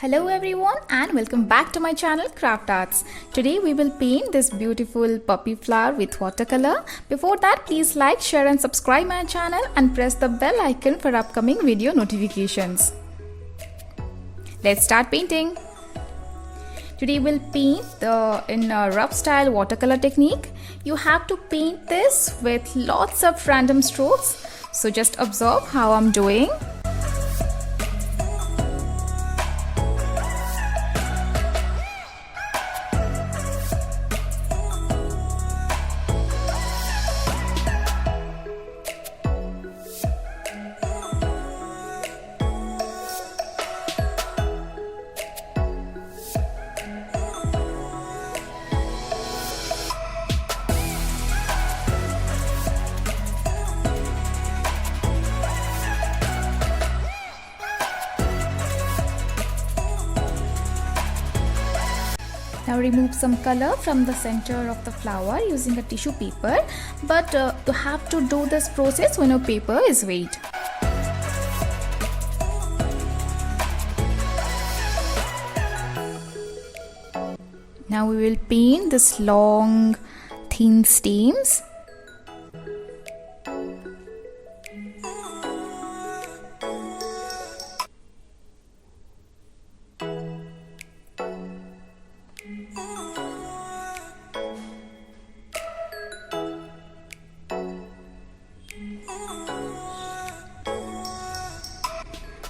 Hello everyone and welcome back to my channel Craft Arts. Today we will paint this beautiful puppy flower with watercolor. Before that, please like, share and subscribe my channel and press the bell icon for upcoming video notifications. Let's start painting. Today we'll paint in a rough style watercolor technique. You have to paint this with lots of random strokes. So just observe how I'm doing. Now remove some color from the center of the flower using a tissue paper, but you have to do this process when your paper is wet. Now we will paint this long thin stems.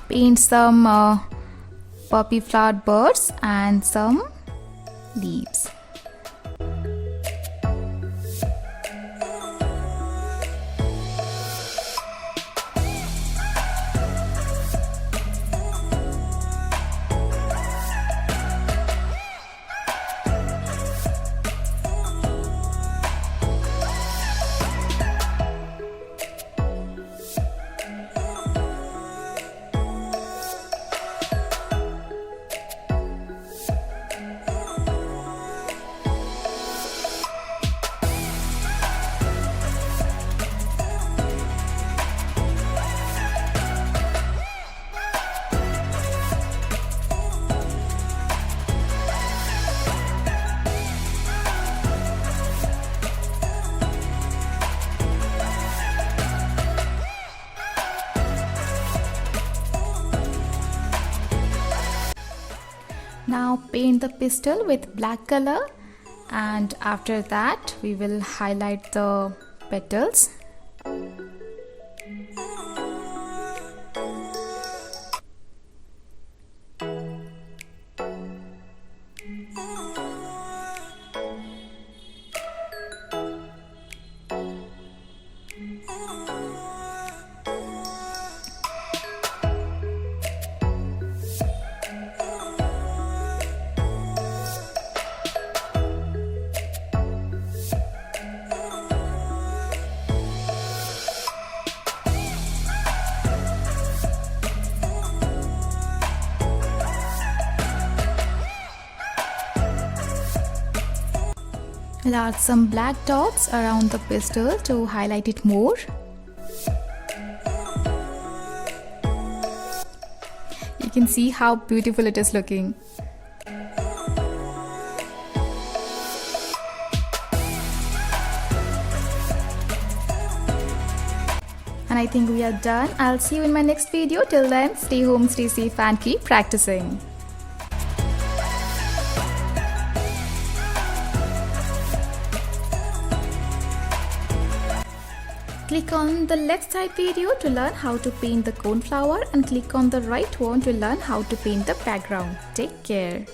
Paint some puppy flower birds and some leaves. Now paint the pistil with black color, and after that we will highlight the petals. We'll add some black dots around the pistil to highlight it more. You can see how beautiful it is looking. And I think we are done. I'll see you in my next video. Till then, stay home, stay safe and keep practicing. Click on the left side video to learn how to paint the coneflower and click on the right one to learn how to paint the background. Take care.